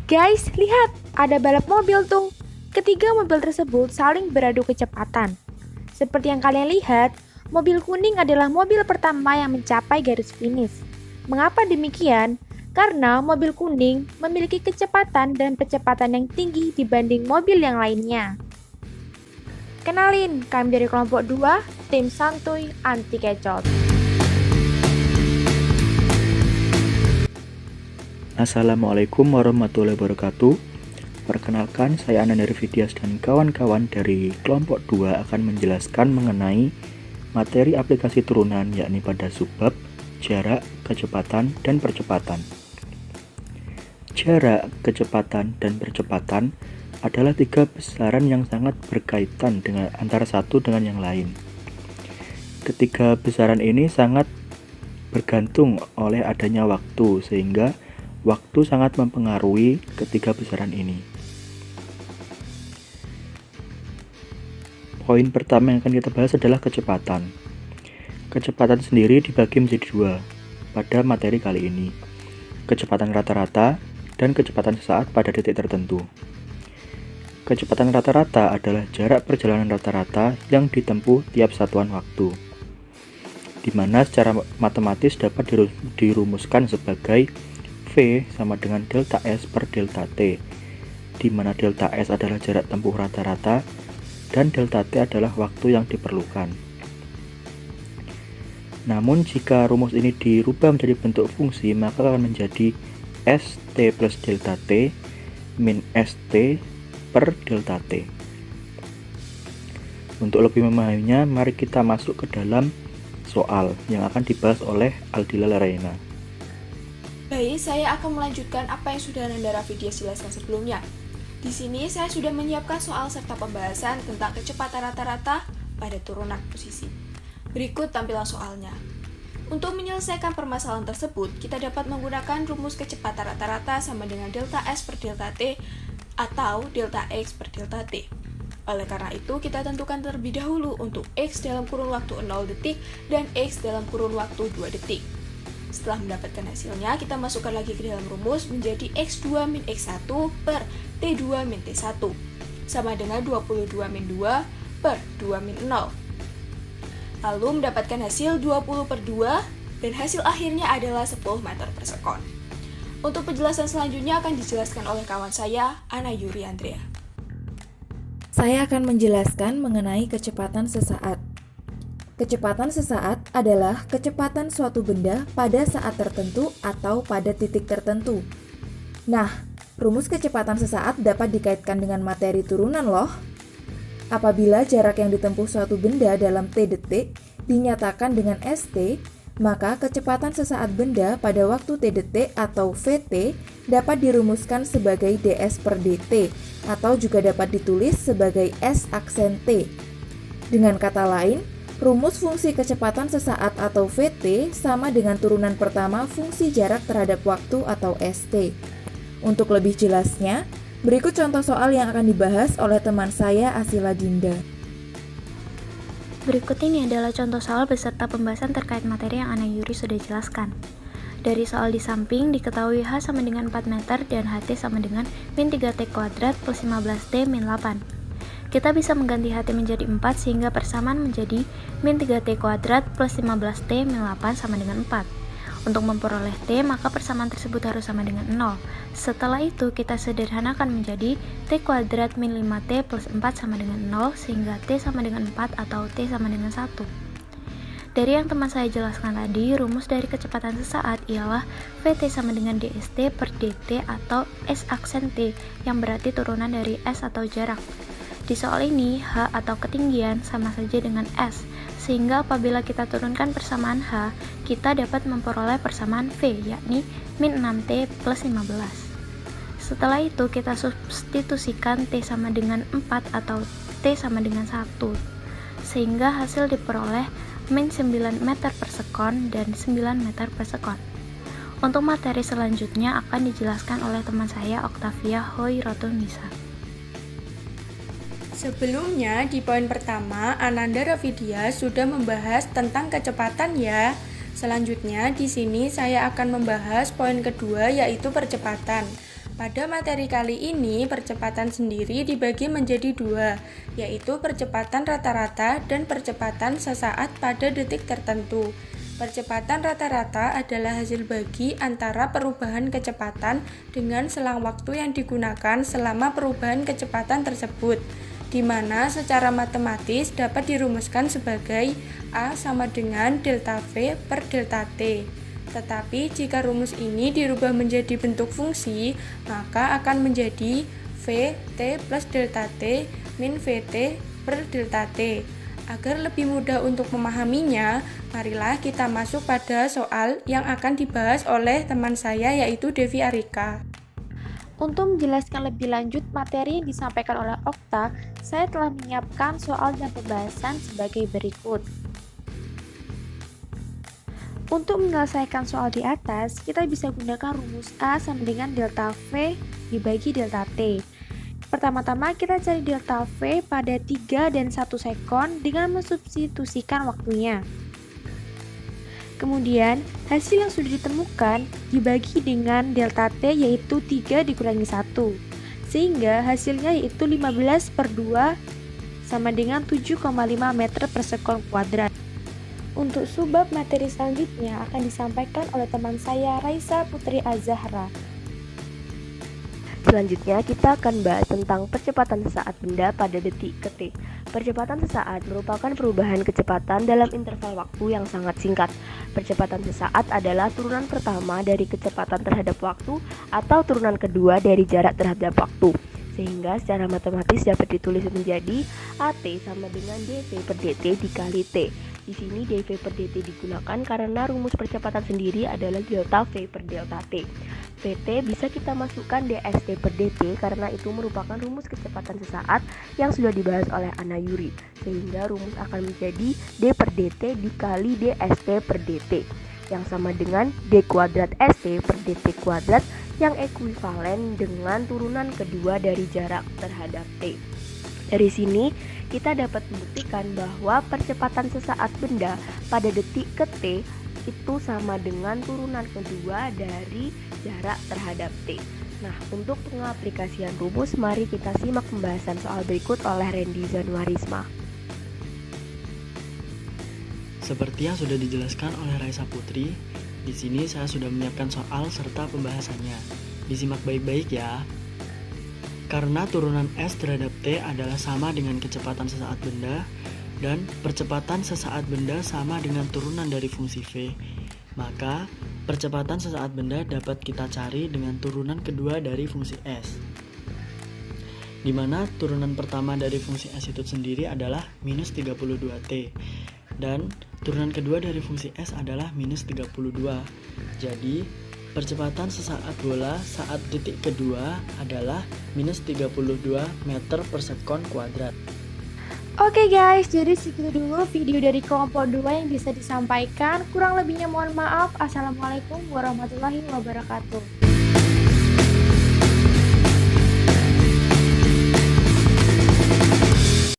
Guys, lihat, ada balap mobil tuh. Ketiga mobil tersebut saling beradu kecepatan. Seperti yang kalian lihat, mobil kuning adalah mobil pertama yang mencapai garis finish. Mengapa demikian? Karena mobil kuning memiliki kecepatan dan kecepatan yang tinggi dibanding mobil yang lainnya. Kenalin, kami dari kelompok 2, tim santuy anti kecot. Assalamualaikum warahmatullahi wabarakatuh. Perkenalkan, saya Ananda Vidias dan kawan-kawan dari kelompok 2 akan menjelaskan mengenai materi aplikasi turunan, yakni pada subbab, jarak, kecepatan, dan percepatan. Jarak, kecepatan, dan percepatan adalah tiga besaran yang sangat berkaitan dengan antara satu dengan yang lain. Ketiga besaran ini sangat bergantung oleh adanya waktu, sehingga waktu sangat mempengaruhi ketiga besaran ini. Poin pertama yang akan kita bahas adalah kecepatan. Kecepatan sendiri dibagi menjadi dua pada materi kali ini. Kecepatan rata-rata dan kecepatan sesaat pada detik tertentu. Kecepatan rata-rata adalah jarak perjalanan rata-rata yang ditempuh tiap satuan waktu, di mana secara matematis dapat dirumuskan sebagai V sama dengan delta S per delta T, di mana delta S adalah jarak tempuh rata-rata dan delta T adalah waktu yang diperlukan. Namun jika rumus ini dirubah menjadi bentuk fungsi, maka akan menjadi ST plus delta T min ST per delta T. Untuk lebih memahaminya, mari kita masuk ke dalam soal yang akan dibahas oleh Aldila Laraina. Baik, saya akan melanjutkan apa yang sudah Ananda Vidias jelaskan sebelumnya. Di sini saya sudah menyiapkan soal serta pembahasan tentang kecepatan rata-rata pada turunan posisi. Berikut tampilan soalnya. Untuk menyelesaikan permasalahan tersebut, kita dapat menggunakan rumus kecepatan rata-rata sama dengan delta S per delta T atau delta X per delta T. Oleh karena itu, kita tentukan terlebih dahulu untuk X dalam kurun waktu 0 detik dan X dalam kurun waktu 2 detik. Setelah mendapatkan hasilnya, kita masukkan lagi ke dalam rumus menjadi X2 min X1 per T2 min T1 sama dengan 22 min 2 per 2 min 0. Lalu mendapatkan hasil 20 per 2 dan hasil akhirnya adalah 10 meter per sekon. Untuk penjelasan selanjutnya akan dijelaskan oleh kawan saya, Ana Yuri Andrea. Saya akan menjelaskan mengenai kecepatan sesaat. Kecepatan sesaat adalah kecepatan suatu benda pada saat tertentu atau pada titik tertentu. Nah, rumus kecepatan sesaat dapat dikaitkan dengan materi turunan loh. Apabila jarak yang ditempuh suatu benda dalam T detik dinyatakan dengan ST, maka kecepatan sesaat benda pada waktu T detik atau VT dapat dirumuskan sebagai ds per dt atau juga dapat ditulis sebagai S aksen T. Dengan kata lain, rumus fungsi kecepatan sesaat atau VT sama dengan turunan pertama fungsi jarak terhadap waktu atau ST. Untuk lebih jelasnya, berikut contoh soal yang akan dibahas oleh teman saya Asila Dinda. Berikut ini adalah contoh soal beserta pembahasan terkait materi yang Ana Yuri sudah jelaskan. Dari soal di samping diketahui H sama dengan 4 meter dan HT sama dengan min 3T kuadrat plus 15T min 8. Kita bisa mengganti HT menjadi 4 sehingga persamaan menjadi min 3T kuadrat plus 15T min 8 sama dengan 4. Untuk memperoleh T, maka persamaan tersebut harus sama dengan 0. Setelah itu, kita sederhanakan menjadi T kuadrat min 5T plus 4 sama dengan 0, sehingga T sama dengan 4 atau T sama dengan 1. Dari yang teman saya jelaskan tadi, rumus dari kecepatan sesaat ialah Vt sama dengan dst per dt atau S aksen T, yang berarti turunan dari S atau jarak. Di soal ini, H atau ketinggian sama saja dengan S, sehingga apabila kita turunkan persamaan H, kita dapat memperoleh persamaan V, yakni min 6T plus 15. Setelah itu, kita substitusikan T sama dengan 4 atau T sama dengan 1, sehingga hasil diperoleh min 9 meter per sekon dan 9 meter per sekon. Untuk materi selanjutnya akan dijelaskan oleh teman saya Octavia Hoyrotun-Nisa. Sebelumnya, di poin pertama, Ananda Vidias sudah membahas tentang kecepatan ya. Selanjutnya, di sini saya akan membahas poin kedua yaitu percepatan. Pada materi kali ini, percepatan sendiri dibagi menjadi dua, yaitu percepatan rata-rata dan percepatan sesaat pada detik tertentu. Percepatan rata-rata adalah hasil bagi antara perubahan kecepatan dengan selang waktu yang digunakan selama perubahan kecepatan tersebut, di mana secara matematis dapat dirumuskan sebagai A sama dengan delta V per delta T. Tetapi jika rumus ini dirubah menjadi bentuk fungsi, maka akan menjadi Vt plus delta T min Vt per delta T. Agar lebih mudah untuk memahaminya, marilah kita masuk pada soal yang akan dibahas oleh teman saya yaitu Devi Arika. Untuk menjelaskan lebih lanjut materi yang disampaikan oleh Okta, saya telah menyiapkan soal dan pembahasan sebagai berikut. Untuk menyelesaikan soal di atas, kita bisa gunakan rumus A sama dengan delta V dibagi delta T. Pertama-tama kita cari delta V pada 3 dan 1 sekon dengan mensubstitusikan waktunya. Kemudian, hasil yang sudah ditemukan dibagi dengan delta T yaitu 3 dikurangi 1, sehingga hasilnya yaitu 15 per 2 sama dengan 7,5 meter per sekon kuadrat. Untuk subbab materi selanjutnya akan disampaikan oleh teman saya Raisa Putri Azahra. Selanjutnya kita akan bahas tentang percepatan sesaat benda pada detik ke T. Percepatan sesaat merupakan perubahan kecepatan dalam interval waktu yang sangat singkat. Percepatan sesaat adalah turunan pertama dari kecepatan terhadap waktu atau turunan kedua dari jarak terhadap waktu. Sehingga secara matematis dapat ditulis menjadi AT sama dengan dV per dt dikali T. Di sini dV per dt digunakan karena rumus percepatan sendiri adalah delta V per delta T. Vt bisa kita masukkan dst per dt karena itu merupakan rumus kecepatan sesaat yang sudah dibahas oleh Anna Yuri, sehingga rumus akan menjadi d per dt dikali dst per dt yang sama dengan d kuadrat st per dt kuadrat yang ekuivalen dengan turunan kedua dari jarak terhadap t. Dari sini kita dapat membuktikan bahwa percepatan sesaat benda pada detik ke t itu sama dengan turunan kedua dari jarak terhadap T. Nah, untuk pengaplikasian rumus, mari kita simak pembahasan soal berikut oleh Randy Zanuarisma. Seperti yang sudah dijelaskan oleh Raisa Putri, di sini saya sudah menyiapkan soal serta pembahasannya. Disimak baik-baik ya. Karena turunan S terhadap T adalah sama dengan kecepatan sesaat benda, dan percepatan sesaat benda sama dengan turunan dari fungsi V, maka percepatan sesaat benda dapat kita cari dengan turunan kedua dari fungsi S, di mana turunan pertama dari fungsi S itu sendiri adalah minus 32T, dan turunan kedua dari fungsi S adalah minus 32. Jadi, percepatan sesaat bola saat detik kedua adalah minus 32 meter per sekon kuadrat. Oke guys, jadi segitu dulu video dari kelompok 2 yang bisa disampaikan. Kurang lebihnya mohon maaf. Assalamualaikum warahmatullahi wabarakatuh.